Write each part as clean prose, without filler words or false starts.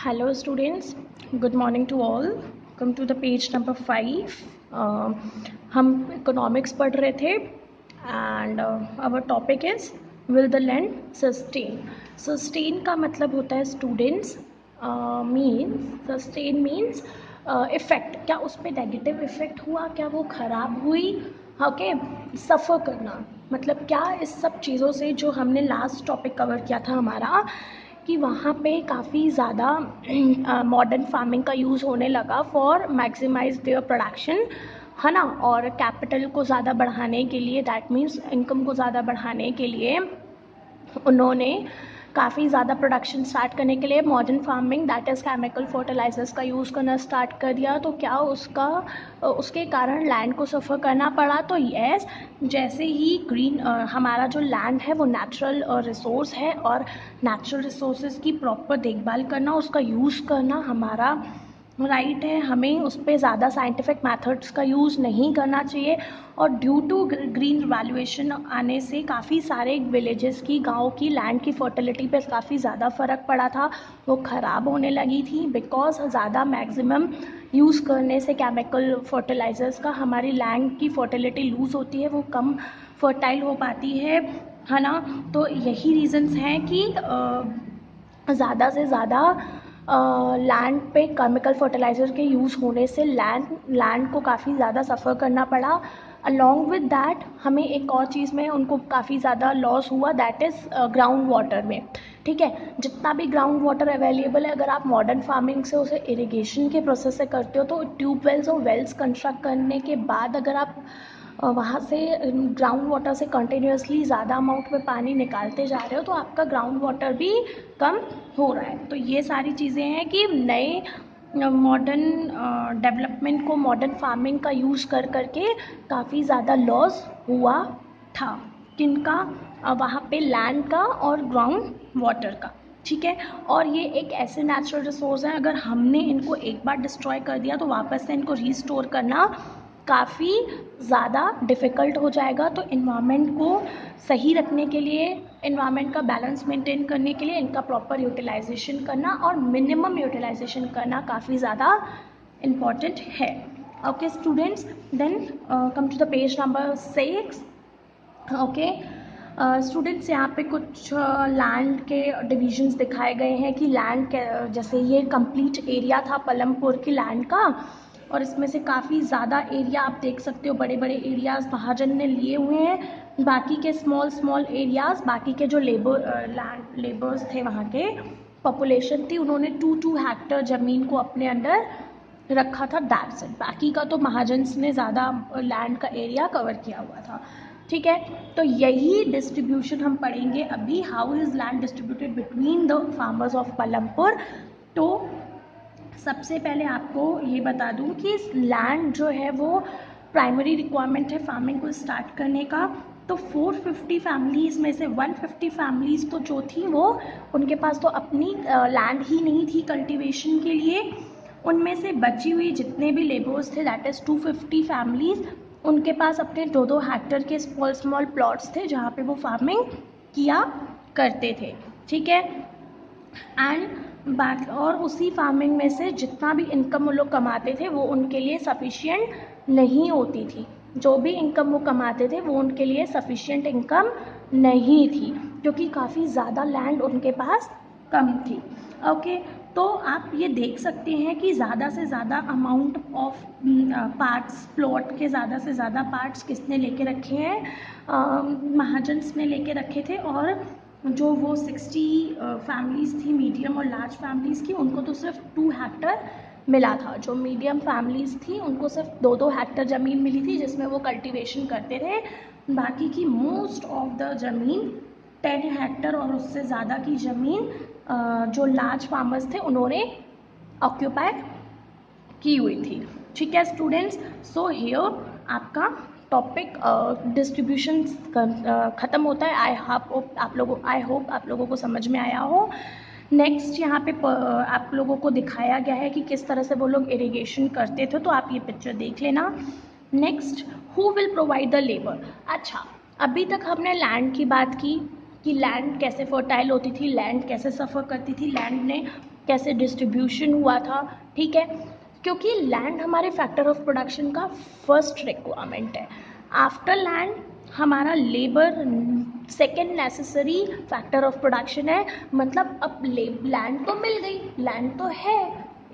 Hello students, good morning to all. Come to the page number 5. हम economics पढ़ रहे थे and our topic is will the land sustain. Sustain का मतलब होता है स्टूडेंट्स सस्टेन मीन्स इफ़ेक्ट. क्या उस पर नेगेटिव इफ़ेक्ट हुआ, क्या वो ख़राब हुई, ओके. सफ़र करना मतलब क्या, इस सब चीज़ों से जो हमने लास्ट टॉपिक कवर किया था हमारा, कि वहाँ पे काफ़ी ज़्यादा मॉडर्न फार्मिंग का यूज़ होने लगा फॉर मैक्सिमाइज देयर प्रोडक्शन, है ना. और कैपिटल को ज़्यादा बढ़ाने के लिए, दैट मीन्स इनकम को ज़्यादा बढ़ाने के लिए उन्होंने काफ़ी ज़्यादा प्रोडक्शन स्टार्ट करने के लिए modern farming, that is chemical fertilisers का यूज़ करना स्टार्ट कर दिया. तो क्या उसके कारण लैंड को सफ़र करना पड़ा. तो यस, जैसे ही ग्रीन हमारा जो लैंड है वो नेचुरल रिसोर्स है, और नेचुरल रिसोर्सेज की प्रॉपर देखभाल करना, उसका यूज़ करना हमारा राइट है. हमें उस पर ज़्यादा साइंटिफिक मेथड्स का यूज़ नहीं करना चाहिए. और ड्यू टू ग्रीन रिवैल्यूएशन आने से काफ़ी सारे विलेजेस की, गाँव की लैंड की फर्टिलिटी पे काफ़ी ज़्यादा फ़र्क पड़ा था. वो ख़राब होने लगी थी बिकॉज ज़्यादा मैक्सिमम यूज़ करने से केमिकल फर्टिलाइजर्स का हमारी लैंड की फर्टिलिटी लूज़ होती है, वो कम फर्टाइल हो पाती है ना. तो यही रीज़न्स हैं कि ज़्यादा से ज़्यादा लैंड पे केमिकल फर्टिलाइज़र के यूज़ होने से लैंड को काफ़ी ज़्यादा सफ़र करना पड़ा. अलॉन्ग विद दैट हमें एक और चीज़ में उनको काफ़ी ज़्यादा लॉस हुआ, दैट इज़ ग्राउंड वाटर में. ठीक है, जितना भी ग्राउंड वाटर अवेलेबल है, अगर आप मॉडर्न फार्मिंग से उसे इरिगेशन के प्रोसेस से करते हो, तो ट्यूबवेल्स और वेल्स कंस्ट्रक्ट करने के बाद अगर आप वहाँ से ग्राउंड वाटर से कंटिन्यूसली ज़्यादा अमाउंट में पानी निकालते जा रहे हो, तो आपका ग्राउंड वाटर भी कम हो रहा है. तो ये सारी चीज़ें हैं कि नए मॉडर्न डेवलपमेंट को, मॉडर्न फार्मिंग का यूज़ कर करके काफ़ी ज़्यादा लॉस हुआ था. किनका? वहाँ पे लैंड का और ग्राउंड वाटर का. ठीक है, और ये एक ऐसे नेचुरल रिसोर्स हैं, अगर हमने इनको एक बार डिस्ट्रॉय कर दिया तो वापस से इनको रीस्टोर करना काफ़ी ज़्यादा डिफ़िकल्ट हो जाएगा. तो इन्वायरमेंट को सही रखने के लिए, इन्वायरमेंट का बैलेंस मेंटेन करने के लिए इनका प्रॉपर यूटिलाइजेशन करना और मिनिमम यूटिलाइजेशन करना काफ़ी ज़्यादा इम्पॉर्टेंट है. Okay students, then come to the page number 6. Okay students, यहाँ पे कुछ लैंड के डिविजन्स दिखाए गए हैं कि लैंड के, जैसे ये कंप्लीट एरिया था पलमपुर की लैंड का, और इसमें से काफ़ी ज़्यादा एरिया आप देख सकते हो, बड़े बड़े एरियाज़ महाजन ने लिए हुए हैं. बाकी के स्मॉल एरियाज़, बाकी के जो लेबर्स थे, वहाँ के पॉपुलेशन थी, उन्होंने 2 हेक्टर ज़मीन को अपने अंडर रखा था, दैट्स इट. बाकी का तो महाजन्स ने ज़्यादा लैंड का एरिया कवर किया हुआ था. ठीक है, तो यही डिस्ट्रीब्यूशन हम पढ़ेंगे अभी, how is land distributed between the farmers of Palampur. तो सबसे पहले आपको ये बता दूं कि लैंड जो है वो प्राइमरी रिक्वायरमेंट है फार्मिंग को स्टार्ट करने का. तो 450 फैमिलीज़ में से 150 फैमिलीज़ तो जो थी वो, उनके पास तो अपनी लैंड ही नहीं थी कल्टीवेशन के लिए. उनमें से बची हुई जितने भी लेबर्स थे, दैट इज़ 250 फैमिलीज़, उनके पास अपने 2-2 हेक्टर के स्मॉल प्लॉट्स थे जहाँ पे वो फार्मिंग किया करते थे. ठीक है, एंड बात, और उसी फार्मिंग में से जितना भी इनकम वो लोग कमाते थे वो उनके लिए सफिशिएंट नहीं होती थी. जो भी इनकम वो कमाते थे वो उनके लिए सफिशिएंट इनकम नहीं थी, क्योंकि काफ़ी ज़्यादा लैंड उनके पास कम थी. ओके, तो आप ये देख सकते हैं कि ज़्यादा से ज़्यादा अमाउंट ऑफ पार्ट्स, प्लॉट के ज़्यादा से ज़्यादा पार्ट्स किसने लेके रखे हैं? महाजन्स ने लेके रखे थे. और जो वो 60 फैमिलीज़ थी मीडियम और लार्ज फैमिलीज़ की, उनको तो सिर्फ 2 हेक्टर मिला था. जो मीडियम फैमिलीज़ थी उनको सिर्फ 2-2 हेक्टर ज़मीन मिली थी जिसमें वो कल्टीवेशन करते थे. बाकी की मोस्ट ऑफ द ज़मीन 10 हेक्टर और उससे ज़्यादा की ज़मीन जो लार्ज फार्मर्स थे उन्होंने ऑक्यूपाई की हुई थी. ठीक है स्टूडेंट्स, सो हियर आपका टॉपिक डिस्ट्रीब्यूशन ख़त्म होता है. आई होप आप लोगों को समझ में आया हो. नेक्स्ट यहाँ पे आप लोगों को दिखाया गया है कि किस तरह से वो लोग इरिगेशन करते थे, तो आप ये पिक्चर देख लेना. Next, who will provide the labour. अच्छा, अभी तक हमने लैंड की बात की कि लैंड कैसे फर्टाइल होती थी, लैंड कैसे सफ़र करती थी, लैंड ने कैसे डिस्ट्रीब्यूशन हुआ था, ठीक है, क्योंकि लैंड हमारे फैक्टर ऑफ प्रोडक्शन का फर्स्ट रिक्वायरमेंट है। आफ्टर लैंड हमारा labour second necessary factor of production है। मतलब अब लैंड तो मिल गई, लैंड तो है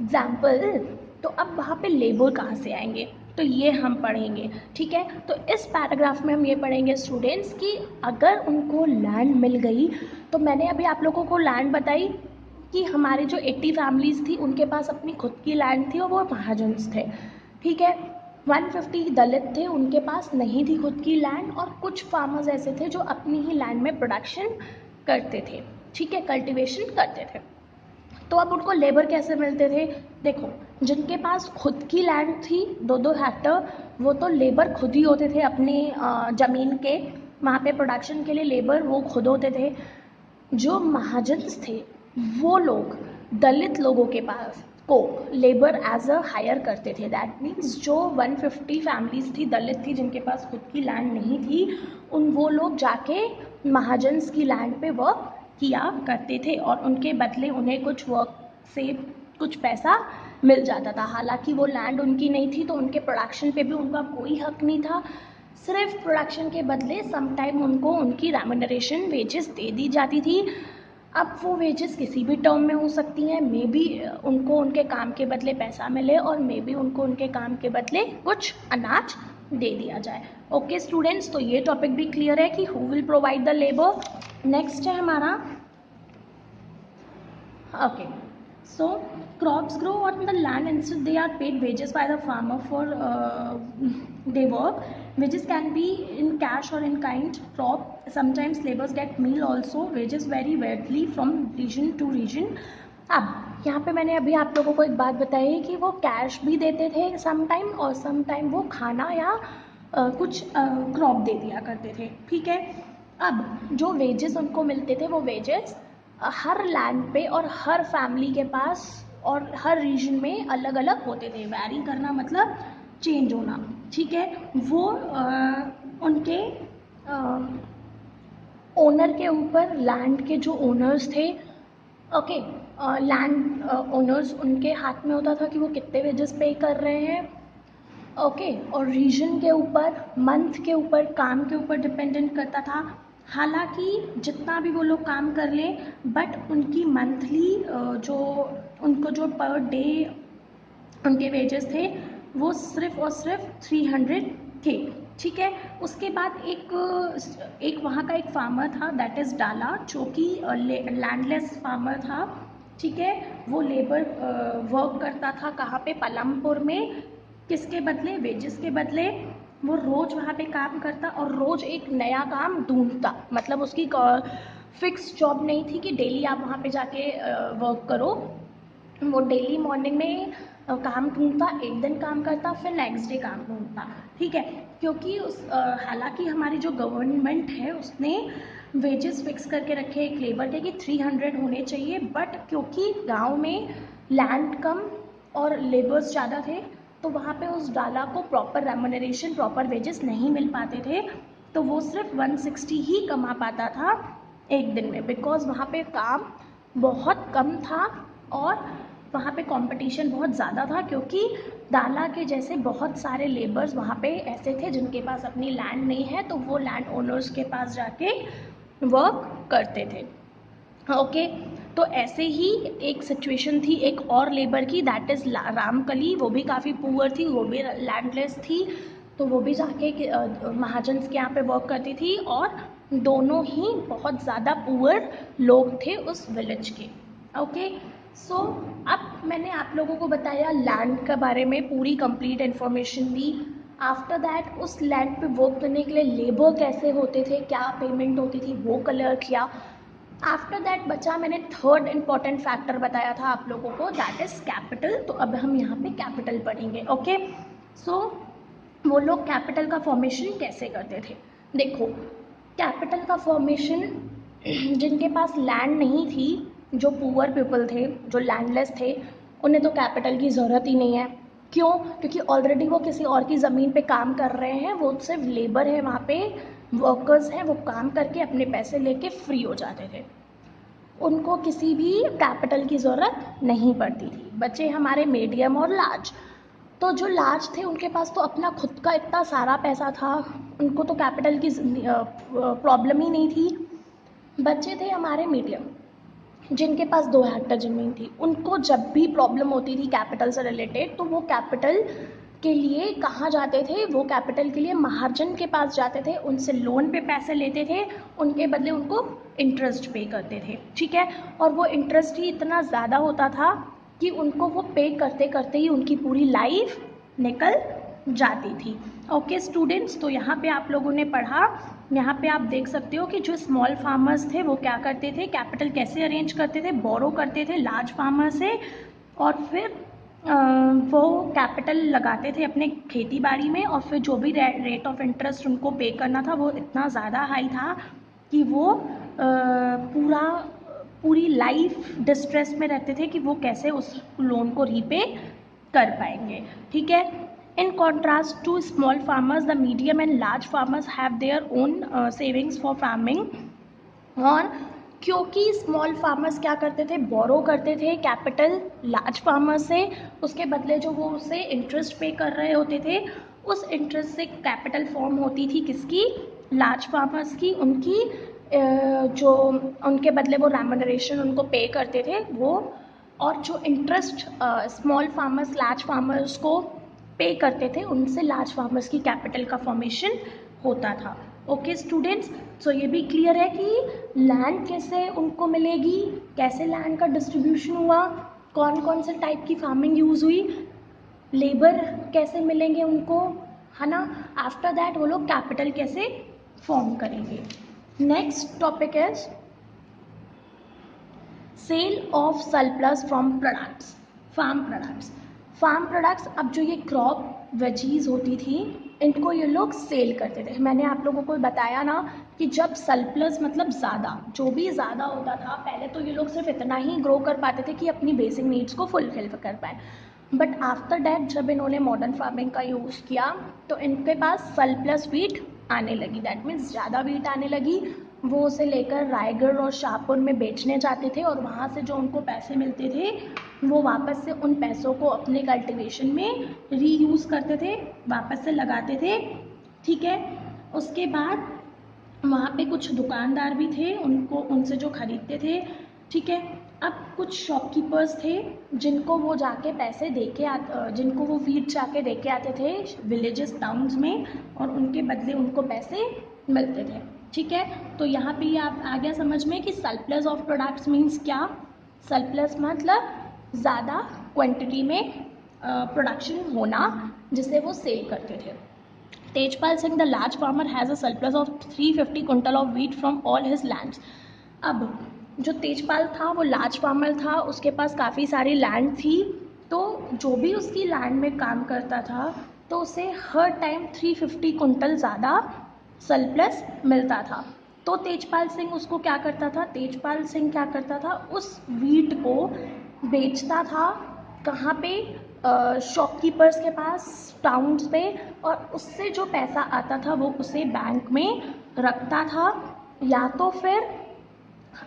एग्जाम्पल, तो अब वहाँ पे लेबर कहाँ से आएंगे, तो ये हम पढ़ेंगे, ठीक है। तो इस पैराग्राफ में हम ये पढ़ेंगे स्टूडेंट्स कि अगर उनको लैंड मिल गई, तो मैंने अभी आप लोगों को लैंड बताई कि हमारे जो 80 फैमिलीज थी उनके पास अपनी खुद की लैंड थी और वो महाजन्स थे, ठीक है। 150 दलित थे, उनके पास नहीं थी खुद की लैंड, और कुछ फार्मर्स ऐसे थे जो अपनी ही लैंड में प्रोडक्शन करते थे, ठीक है, कल्टीवेशन करते थे। तो अब उनको लेबर कैसे मिलते थे, देखो जिनके पास खुद की लैंड थी 2-2 हेक्टर, वो तो लेबर खुद ही होते थे अपनी ज़मीन के, वहाँ पे प्रोडक्शन के लिए लेबर वो खुद होते थे। जो महाजन्स थे वो लोग दलित लोगों के पास को लेबर एज अ हायर करते थे। दैट मीन्स जो 150 फैमिलीज थी दलित थी जिनके पास खुद की लैंड नहीं थी, वो लोग जाके महाजन्स की लैंड पे वर्क किया करते थे और उनके बदले उन्हें कुछ वर्क से कुछ पैसा मिल जाता था। हालांकि वो लैंड उनकी नहीं थी तो उनके प्रोडक्शन पे भी उनका कोई हक नहीं था, सिर्फ प्रोडक्शन के बदले समटाइम उनको उनकी रेम्यूनरेशन वेजेस दे दी जाती थी। अब वो वेजेस किसी भी टर्म में हो सकती हैं, मे बी उनको उनके काम के बदले पैसा मिले और मे बी उनको उनके काम के बदले कुछ अनाज दे दिया जाए। ओके स्टूडेंट्स, तो ये टॉपिक भी क्लियर है कि who will provide the labour. Next है हमारा okay, so crops grow on the land instead they are paid wages by the farmer for their work. Wages can be in cash or in kind crop, sometimes laborers get meal also. Wages vary widely from region to region. अब यहाँ पे मैंने अभी आप लोगों को एक बात बताई कि वो कैश भी देते थे सम टाइम और सम टाइम वो खाना या कुछ क्रॉप दे दिया करते थे, ठीक है। अब जो वेजेस उनको मिलते थे वो वेजेस हर लैंड पे और हर फैमिली के पास और हर रीजन में अलग अलग होते थे। वैरी करना मतलब चेंज होना, ठीक है। वो उनके ओनर के ऊपर, लैंड के जो ओनर्स थे, ओके, लैंड ओनर्स, उनके हाथ में होता था कि वो कितने वेजेस पे कर रहे हैं, ओके। और रीजन के ऊपर, मंथ के ऊपर, काम के ऊपर डिपेंडेंट करता था। हालांकि जितना भी वो लोग काम कर लें बट उनकी मंथली जो उनको जो पर डे उनके वेजेस थे वो सिर्फ और सिर्फ 300 थे, ठीक है। उसके बाद एक वहाँ का एक फार्मर था दैट इज़ डाला, जो कि लैंडलेस फार्मर था, ठीक है। वो लेबर वर्क करता था कहाँ पे, पलमपुर में, किसके बदले, वेजेस के बदले। वो रोज़ वहाँ पे काम करता और रोज़ एक नया काम ढूंढता, मतलब उसकी फिक्स जॉब नहीं थी कि डेली आप वहाँ पे जाके वर्क करो। वो डेली मॉर्निंग में काम ढूंढता, एक दिन काम करता, फिर नेक्स्ट डे काम ढूंढता, ठीक है। क्योंकि हालांकि हमारी जो गवर्नमेंट है उसने वेजेस फिक्स करके रखे एक लेबर के कि 300 होने चाहिए, बट क्योंकि गांव में लैंड कम और लेबर्स ज़्यादा थे तो वहाँ पे उस डाला को प्रॉपर रेम्यूनरेशन, प्रॉपर वेजेस नहीं मिल पाते थे, तो वो सिर्फ 160 ही कमा पाता था एक दिन में, बिकॉज वहाँ पे काम बहुत कम था और वहाँ पे कंपटीशन बहुत ज़्यादा था, क्योंकि डाला के जैसे बहुत सारे लेबर्स वहाँ पे ऐसे थे जिनके पास अपनी लैंड नहीं है, तो वो लैंड ओनर्स के पास जाके वर्क करते थे, ओके। तो ऐसे ही एक सिचुएशन थी एक और लेबर की, दैट इज़ रामकली। वो भी काफ़ी पुअर थी, वो भी लैंडलेस थी, तो वो भी जाके महाजन्स के यहाँ पे वर्क करती थी और दोनों ही बहुत ज़्यादा पुअर लोग थे उस विलेज के, ओके। सो अब मैंने आप लोगों को बताया लैंड के बारे में, पूरी complete information the. After that उस लैंड पे वर्क करने के लिए लेबर कैसे होते थे, क्या पेमेंट होती थी, वो क्लियर किया। आफ्टर दैट बचा मैंने थर्ड इम्पॉर्टेंट फैक्टर बताया था आप लोगों को, दैट इज़ कैपिटल। तो अब हम यहाँ पे कैपिटल पढ़ेंगे, ओके। सो वो लोग कैपिटल का फॉर्मेशन कैसे करते थे, देखो कैपिटल का फॉर्मेशन जिनके पास लैंड नहीं थी, जो पुअर पीपल थे, जो लैंडलेस थे, उन्हें तो कैपिटल की ज़रूरत ही नहीं है। क्यों? क्योंकि ऑलरेडी वो किसी और की ज़मीन पे काम कर रहे हैं, वो सिर्फ लेबर है, वहाँ पे वर्कर्स हैं, वो काम करके अपने पैसे लेके फ्री हो जाते थे। उनको किसी भी कैपिटल की ज़रूरत नहीं पड़ती थी। बचे हमारे मीडियम और लार्ज। तो जो लार्ज थे उनके पास तो अपना खुद का इतना सारा पैसा था, उनको तो कैपिटल की प्रॉब्लम ही नहीं थी। बच्चे थे हमारे मीडियम, जिनके पास 2 हेक्टर ज़मीन थी। उनको जब भी प्रॉब्लम होती थी कैपिटल से रिलेटेड, तो वो कैपिटल के लिए कहाँ जाते थे? वो कैपिटल के लिए महाजन के पास जाते थे, उनसे लोन पे पैसे लेते थे, उनके बदले उनको इंटरेस्ट पे करते थे, ठीक है। और वो इंटरेस्ट ही इतना ज़्यादा होता था कि उनको वो पे करते करते ही उनकी पूरी लाइफ निकल जाती थी। ओके स्टूडेंट्स, तो यहाँ पे आप लोगों ने पढ़ा, यहाँ पे आप देख सकते हो कि जो स्मॉल फार्मर्स थे वो क्या करते थे, कैपिटल कैसे अरेंज करते थे, बोरो करते थे लार्ज फार्मर से, और फिर वो कैपिटल लगाते थे अपने खेती बाड़ी में, और फिर जो भी रेट ऑफ इंटरेस्ट उनको पे करना था वो इतना ज़्यादा हाई था कि वो पूरी लाइफ डिस्ट्रेस में रहते थे कि वो कैसे उस लोन को रीपे कर पाएंगे, ठीक है। In contrast to small farmers, the medium and large farmers have their own savings for farming. और क्योंकि स्मॉल फार्मर्स क्या करते थे, बोरो करते थे कैपिटल लार्ज फार्मर्स से, उसके बदले जो वो उसे इंटरेस्ट पे कर रहे होते थे, उस इंटरेस्ट से कैपिटल फॉर्म होती थी किसकी? लार्ज फार्मर्स की। उनकी जो उनके बदले वो रेम्यूनरेशन उनको पे करते थे वो, और जो interest small farmers large farmers को पे करते थे, उनसे लार्ज फार्मर्स की कैपिटल का फॉर्मेशन होता था। ओके स्टूडेंट्स, सो ये भी क्लियर है कि लैंड कैसे उनको मिलेगी, कैसे लैंड का डिस्ट्रीब्यूशन हुआ, कौन कौन से टाइप की फार्मिंग यूज़ हुई, लेबर कैसे मिलेंगे उनको, है ना। आफ्टर दैट वो लोग कैपिटल कैसे फॉर्म करेंगे। Next topic is sale of surplus from products, farm products. Farm products, अब जो ये क्रॉप वेजीज होती थी, इनको ये लोग सेल करते थे। मैंने आप लोगों को बताया ना कि जब सरप्लस मतलब ज़्यादा, जो भी ज़्यादा होता था, पहले तो ये लोग सिर्फ इतना ही ग्रो कर पाते थे कि अपनी बेसिक नीड्स को फुलफिल कर पाए, बट आफ्टर डैट जब इन्होंने मॉडर्न फार्मिंग का यूज़ किया तो इनके पास सरप्लस वीट आने लगी। दैट मीन्स ज़्यादा वीट आने लगी। वो उसे लेकर रायगढ़ और शाहपुर में बेचने जाते थे, और वहाँ से जो उनको पैसे मिलते थे वो वापस से उन पैसों को अपने कल्टीवेशन में रीयूज़ करते थे, वापस से लगाते थे, ठीक है। उसके बाद वहाँ पे कुछ दुकानदार भी थे, उनको उनसे जो खरीदते थे, ठीक है। अब कुछ शॉपकीपर्स थे जिनको वो जाके पैसे दे के जिनको वो वीट जाके दे के आते थे विलेजेस टाउन्स में, और उनके बदले उनको पैसे मिलते थे, ठीक है। तो यहाँ पे आप आ गया समझ में कि सरप्लस ऑफ प्रोडक्ट्स मीन्स क्या। सरप्लस मतलब ज़्यादा क्वांटिटी में प्रोडक्शन होना जिसे वो सेल करते थे। Tejpal Singh the large farmer has a surplus of 350 quintal of wheat from all his lands. अब जो तेजपाल था वो लार्ज फार्मर था, उसके पास काफ़ी सारी लैंड थी, तो जो भी उसकी लैंड में काम करता था तो उसे हर टाइम 350 क्विंटल ज़्यादा सरप्लस मिलता था। तो तेजपाल सिंह उसको क्या करता था, तेजपाल सिंह क्या करता था, उस वीट को बेचता था कहाँ पे? शॉपकीपर्स के पास, टाउन्स पे, और उससे जो पैसा आता था वो उसे बैंक में रखता था, या तो फिर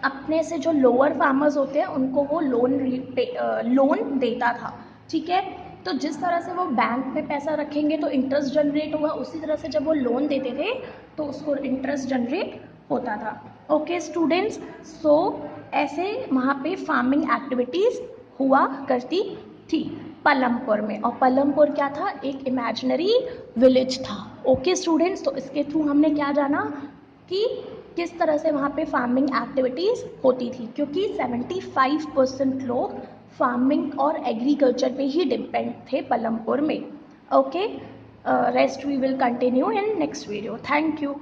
अपने से जो लोअर फार्मर्स होते हैं उनको वो लोन देता था, ठीक है। तो जिस तरह से वो बैंक में पैसा रखेंगे तो इंटरेस्ट जनरेट होगा, उसी तरह से जब वो लोन देते थे तो उसको इंटरेस्ट जनरेट होता था। ओके स्टूडेंट्स, सो ऐसे वहाँ पे फार्मिंग एक्टिविटीज़ हुआ करती थी पलमपुर में, और पलमपुर क्या था? एक इमेजिनरी विलेज था। ओके स्टूडेंट्स, तो इसके थ्रू हमने क्या जाना कि किस तरह से वहाँ पे फार्मिंग एक्टिविटीज़ होती थी, क्योंकि 75% लोग फार्मिंग और एग्रीकल्चर पे ही डिपेंड थे पलमपुर में। Okay, rest we will continue in next video. Thank you.